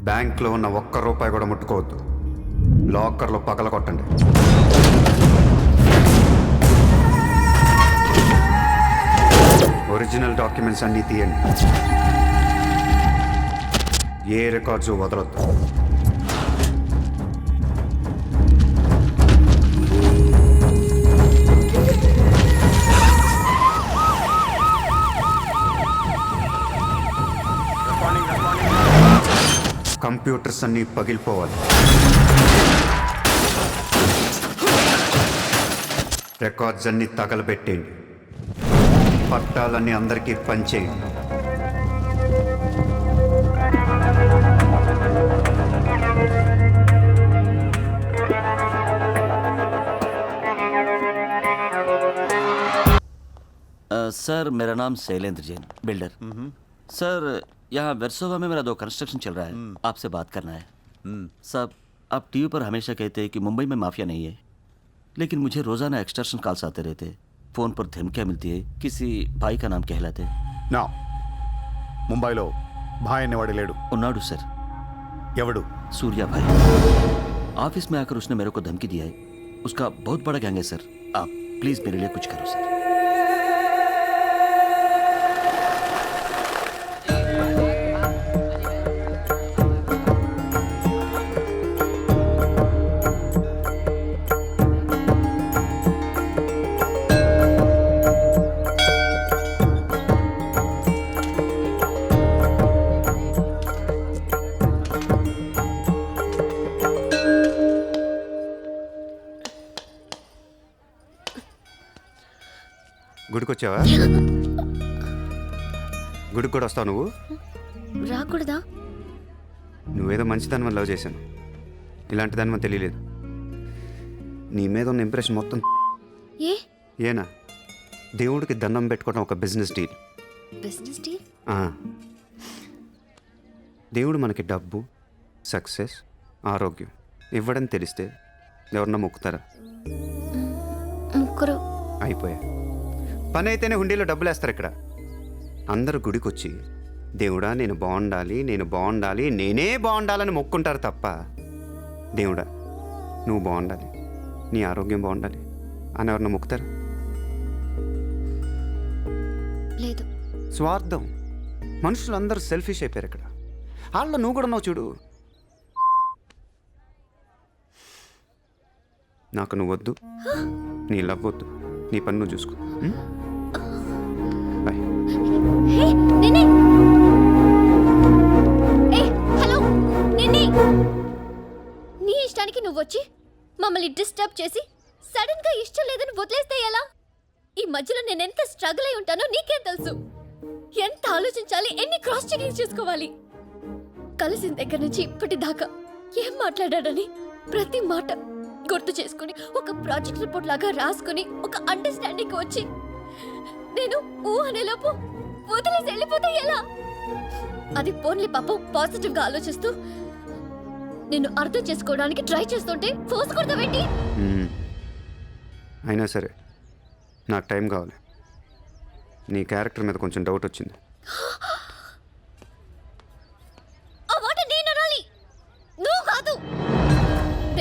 బ్యాంక్లో ఉన్న ఒక్క రూపాయి కూడా ముట్టుకోవద్దు. లాకర్లో పగల కొట్టండి. ఒరిజినల్ డాక్యుమెంట్స్ అన్నీ తీయండి. ఏ రికార్డ్స్ వదలొద్దు. కంప్యూటర్స్ అన్నీ పగిలిపోవాలి. రికార్డ్స్ అన్నీ తగలబెట్టేయండి. పట్టాలన్నీ అందరికీ పంచేయండి. सर मेरा नाम शैलेंद्र जैन बिल्डर। सर यहाँ वर्सोवा में मेरा 2 कंस्ट्रक्शन चल रहा है, आपसे बात करना है। साहब आप टीवी पर हमेशा कहते हैं कि मुंबई में माफिया नहीं है, लेकिन मुझे रोज़ाना एक्सटॉर्शन कॉल्स आते रहते हैं। फ़ोन पर धमकियाँ मिलती है, किसी भाई का नाम कहलाते हैं। నా ముంబైలో భాయ్ అనేవాడు లేడు. उन्नाडु सर, ఎవడు? सूर्या भाई। ऑफिस में आकर उसने मेरे को धमकी दिया है। उसका बहुत बड़ा गैंग है सर, आप प्लीज़ मेरे लिए कुछ करो सर। గుడికి వచ్చావా? గుడికి కూడా వస్తావు నువ్వు? రాకూడదా? నువ్వేదో మంచిదాన్ని లవ్ చేశాను, ఇలాంటి దాన్ని తెలియలేదు. నీ మీద ఉన్న ఇంప్రెషన్ మొత్తం ఏనా? దేవుడికి దండం పెట్టుకోవడం ఒక బిజినెస్ డీల్. Business deal? దేవుడు మనకి డబ్బు, సక్సెస్, ఆరోగ్యం ఇవ్వడం తెలిస్తే ఎవరన్నా మొక్కుతారా? ముగ్గురు అయిపోయా. పని అయితేనే హుండీలో డబ్బులు వేస్తారు. ఇక్కడ అందరూ గుడికి వచ్చి దేవుడా నేను బాగుండాలి, నేను బాగుండాలి, నేనే బాగుండాలని మొక్కుంటారు తప్ప దేవుడా నువ్వు బాగుండాలి, నీ ఆరోగ్యం బాగుండాలి అని ఎవరన్నా మొక్కుతారు? లేదు. స్వార్థం. మనుషులు అందరూ సెల్ఫిష్ అయిపోయారు ఇక్కడ. వాళ్ళలో నువ్వు కూడా ఉన్నావు చూడు. నాకు నువ్వు వద్దు, నీ లవ్ వద్దు, నీ పని నువ్వు చూసుకో. బాయ్. హలో నిన్ని, నీ ఇష్టానికి నువ్వు వచ్చి మమ్మల్ని డిస్టర్బ్ చేసి సడన్ గా ఇష్టం లేదని వదిలేస్తే ఎలా? ఈ మధ్యలో నేను ఎంత స్ట్రగుల్ అయి ఉంటానో నీకేం తెలుసు? ఎంత ఆలోచించాలి, ఎన్ని క్రాస్ చెకింగ్ చేసుకోవాలి. కలిసిన దగ్గర నుంచి ఇప్పటిదాకా ఏం మాట్లాడాడని ప్రతి మాట గుర్తు చేసుకుని ఒక ప్రాజెక్ట్ రిపోర్ట్ లాగా రాసుకుని ఒక అండర్స్టాండింగ్ వచ్చి నేను అనేలోపు వదిలేసి వెళ్ళిపోతే ఎలా? అది పోన్లీ పాపం పాజిటివ్ గా ఆలోచిస్తూ నేను అర్థం చేసుకోవడానికి ట్రై చేస్తుంటే ఫోర్స్ కొడతావేంటి? అయినా సరే నాకు టైం కావాలి. నీ క్యారెక్టర్ మీద కొంచెం డౌట్ వచ్చింది. ఆ మాట నేను అనాలి, నువ్వు కాదు.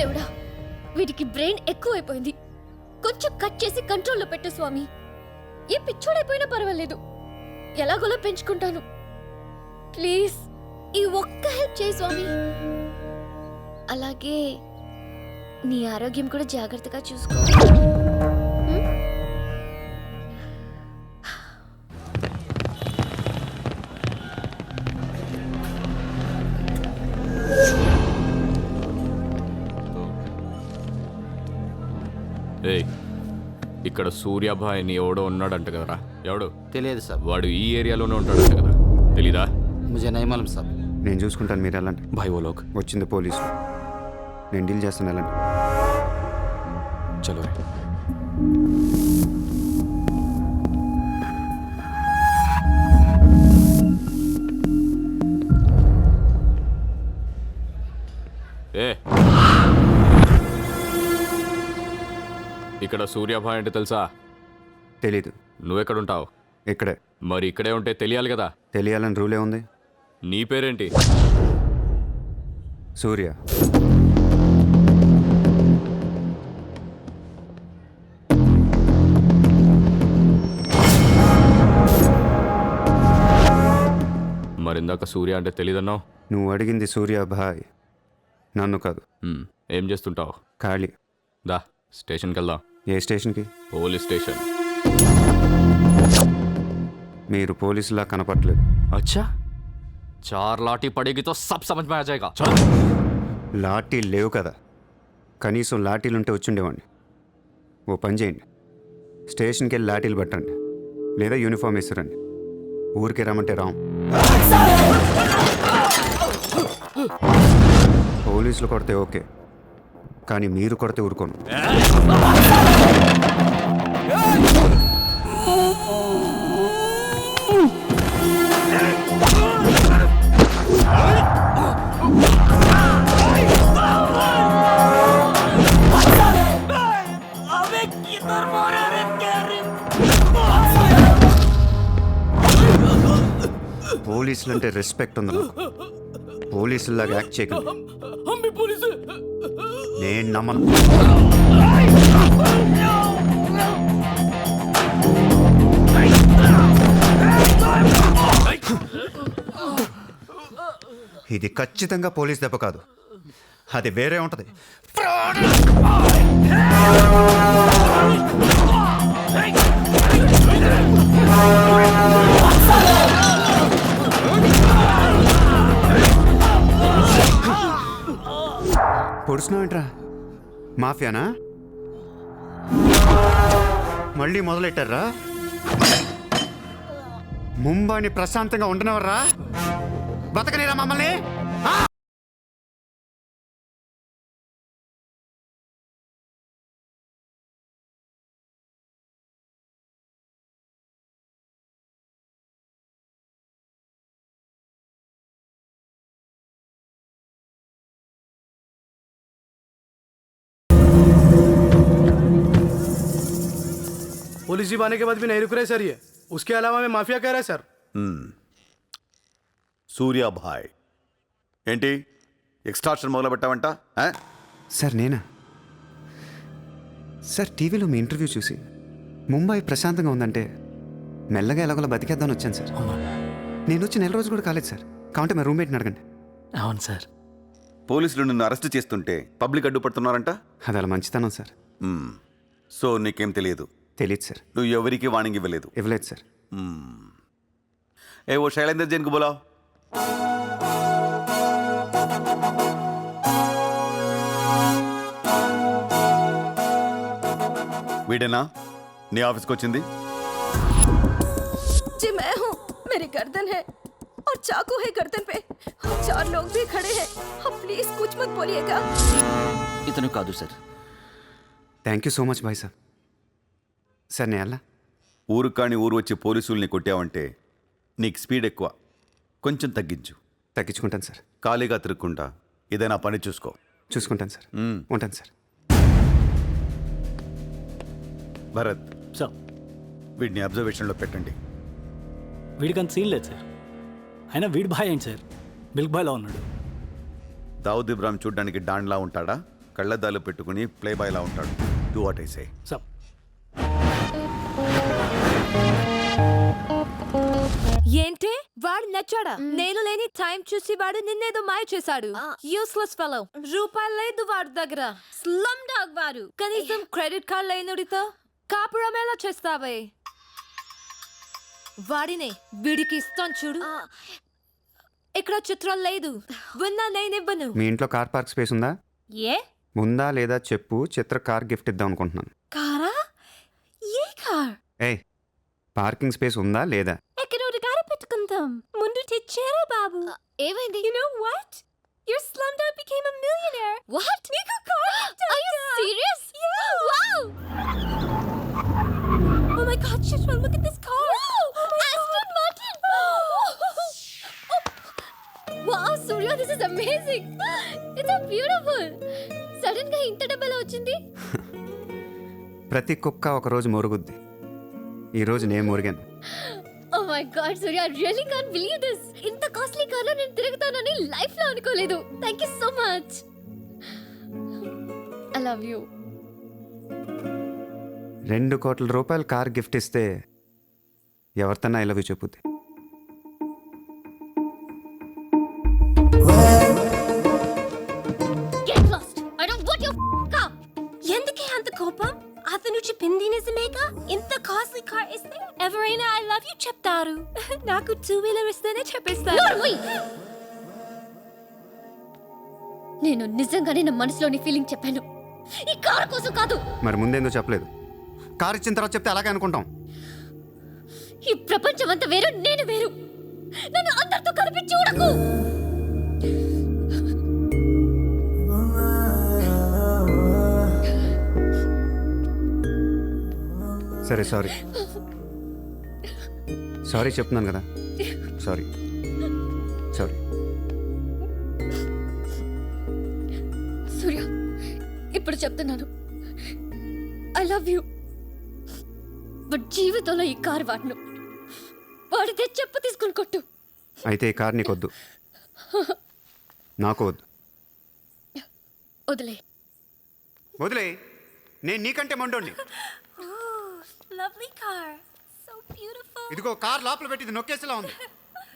దేవుడా, వీటికి బ్రెయిన్ ఎక్కువైపోయింది. కొంచెం కట్ చేసి కంట్రోల్లో పెట్టు స్వామి. ఏ పిచ్చోడైపోయినా పర్వాలేదు, ఎలాగోలా పెంచుకుంటాను. ప్లీజ్ ఈ ఒక్క హెల్ప్ చేయి స్వామి. అలాగే నీ ఆరోగ్యం కూడా జాగ్రత్తగా చూసుకో. ఇక్కడ సూర్యాభాయ్ అని ఎవడో ఉన్నాడంట కదరా? ఎవడు తెలియదు సార్. వాడు ఈ ఏరియాలోనే ఉంటాడంట కదా, తెలీదా? मुझे नहीं मालूम साहब. నేను చూసుకుంటాను, మీరు వెళ్ళండి. భాయ్ ఓ లోక్ వచ్చింది పోలీసులు, నేను డీల్ చేస్తాను, వెళ్ళండి. చలో. ఏ ఇక్కడ సూర్యాభాయ్ అంటే తెలుసా? తెలీదు. నువ్వెక్కడుంటావు? ఇక్కడే. మరి ఇక్కడే ఉంటే తెలియాలి కదా. తెలియాలని రూలే ఉంది. నీ పేరేంటి? సూర్య. మరి ఇందాక సూర్య అంటే తెలీదన్నావు. నువ్వు అడిగింది సూర్య భాయ్, నన్ను కాదు. ఏం చేస్తుంటావు? ఖాళీ. దా స్టేషన్కి వెళ్దాం. ఏ స్టేషన్కి? Police station. మీరు పోలీసులా కనపట్లేదు. అచ్చా, 4 లాఠీ పడేగితో సబ్ సమజ్ మే ఆ జాయేగా. లాఠీలు లేవు కదా, కనీసం లాఠీలుంటే వచ్చుండేవాడిని. ఓ పని చేయండి, స్టేషన్కి వెళ్ళి లాఠీలు పట్టండి, లేదా యూనిఫామ్ వేసిరండి. ఊరికి రమ్మంటే రాం. పోలీసులు కొడితే ఓకే, కానీ మీరు కొడితే ఊరుకోను. పోలీసులు అంటే రెస్పెక్ట్ ఉంది నాకు. పోలీసులాగా యాక్ట్ చేయకండి. నేను నమ్మను. ఇది ఖచ్చితంగా పోలీస్ దెబ్బ కాదు, అది వేరే ఉంటది. పొడుస్తున్నావు ఏంట్రా? మాఫియానా? మళ్ళీ మొదలెట్టారా? ముంబైని ప్రశాంతంగా ఉండనవర్రా? బతకనేరా మమ్మల్ని? पुलिस जीप आने के बाद भी नहीं रुक रहे सर ये। उसके अलावा मैं माफिया कह रहा है सर। సూర్యాభాయ్ ఏంటి ఎక్స్ట్రాక్షన్ మొదలు పెట్టావంట? సార్ నేనా? సార్ టీవీలో మీ ఇంటర్వ్యూ చూసి ముంబై ప్రశాంతంగా ఉందంటే మెల్లగా ఎలాగోలా బతికేద్దామని వచ్చాను సార్. నేను వచ్చి 1 రోజు కూడా కాలేదు సార్. కావంటే మా రూమ్మేట్ని అడగండి. అవును సార్. పోలీసులు నిన్ను అరెస్ట్ చేస్తుంటే పబ్లిక్ అడ్డుపడుతున్నారంట. అది అలా మంచితనం సార్. సో నీకేం తెలియదు? తెలియదు సార్. నువ్వు ఎవరికి వార్నింగ్ ఇవ్వలేదు? ఇవ్వలేదు సార్. ఏ ఓ శైలేందర్ జైన్ కు బోలావ్. వీడేనా నీ ఆఫీస్కి వచ్చింది? जी मैं हूँ। मेरी गर्दन है और चाकू है गर्दन पे और 4 लोग भी खड़े हैं। अब प्लीज कुछ मत बोलिएगा। ఇతను కాదు sir. Thank you so much bye sir. Sir నేను ఎలా? ఊరు కాని ఊరు వచ్చి పోలీసుల్ని కొట్టావంటే నీకు స్పీడ్ ఎక్కువ, కొంచెం తగ్గించు. తగ్గించుకుంటాను సార్. ఖాళీగా తిరుక్కుంటా ఏదైనా పని చూసుకో. చూసుకుంటాను సార్. ఉంటాను సార్. భరత్ సార్, వీడిని అబ్జర్వేషన్లో పెట్టండి. వీడికంత సీన్ లేదు సార్. అయినా వీడి బాయ్ ఏంటి సార్, మిల్క్ బాయ్లా ఉన్నాడు. దావుద్ ఇబ్రాహిం చూడ్డానికి డాన్లా ఉంటాడా? కళ్ళద్దాలు పెట్టుకుని ప్లే బాయ్లా ఉంటాడు. Do what I say. Sir, ఏంటి వాడు నచ్చాడా? నేను లేని టైం చూసి వాడు నిన్నేదో మాయ చేశాడు. Useless fellow. రూపాయలు లేదు వాడి దగ్గర. స్లమ్ డాగ్ వాడు. కనీసం క్రెడిట్ కార్డ్ లేనుడితో కాపురం ఎలా చేస్తావే? వాడినే వీడికి ఇస్తాను చూడు. ఇక్కడ చిత్రం లేదు. విన్నా నేనివ్వను. మీ ఇంట్లో కార్ పార్క్ స్పేస్ ఉందా? ఏ ఉందా లేదా చెప్పు, చిత్ర కార్ గిఫ్ట్ ఇద్దాం అనుకుంటున్నాను. కారా? ఏ కార్? ఏయ్, పార్కింగ్ స్పేస్ ఉందా లేదా? ఎక్కడోటి కారు పెట్టుకుందాం. ముందు తెచ్చారా బాబు? ఏమైంది? You know what? Your slumdog became a millionaire. What? నీకు car Are you serious? Yeah. Wow! Oh my God, Chitra, look at this car. Oh my Aston Martin! Wow, Surya, this is amazing. It's so beautiful. Sudden గా ఇంత డబ్బులు వచ్చింది. ప్రతి కుక్క ఒక రోజు మొరుగుద్ది. ఈరోజు నేను మురిగాను. Oh my my god Surya, I really can't believe this. ఇంత కాస్ట్లీ కార్లో నేను తిరుగుతానని లైఫ్ లో అనుకోలేదు. Thank you so much. I love you. 2 కోట్ల రూపాయలు కార్ గిఫ్ట్ ఇస్తే ఎవరితోనా ఐ లవ్ యూ చెప్పుద్ది. Get lost. I don't want your car. ఎందుకే అంత కోపం? అతను చెప్పింది నిజమేగా. ఇంత కాస్ట్లీ కార్ ఇస్తే ఎవరైనా ఐ లవ్ యూ చెప్తారు. నాకు 2-వీలర్ ఇస్తేనే చెప్పేస్తాను. నేను నిజంగానే నా మనసులోని ఫీలింగ్ చెప్పాను. ఈ కార్ కోసం కాదు. మరి ముందేందో చెప్పలేదు. కార్ ఇచ్చిన తర్వాత చెప్తే అలాగే అనుకుంటాం. ఈ ప్రపంచం అంతా వేరు, నేను వేరు. నన్ను అందరితో కలిపి చూడకు. సరే సారీ సారీ చెప్తున్నాను కదా. Sorry sorry. సూర్య, ఇప్పుడు చెప్తున్నాను, ఐ లవ్ యూ. బట్ జీవితంలో ఈ కార్ వాడను. వాడితే చెప్పు తీసుకుని కొట్టు. అయితే ఈ కార్ నీకొద్దు, నాకు వద్దు. వదిలే. వదిలే. నేను నీకంటే మండోండి. Lovely car, so beautiful. ఇదిగో కార్ లోపల పెట్టింది నొక్కేసేలా ఉంది.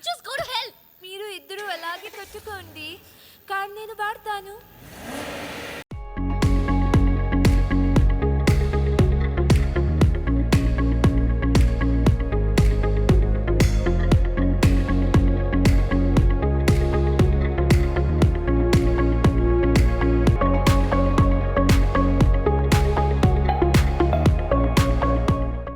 Just go to hell. మీరు ఇద్దరు అలాగే పెట్టుకోండి. కార్ నేను వాడతాను.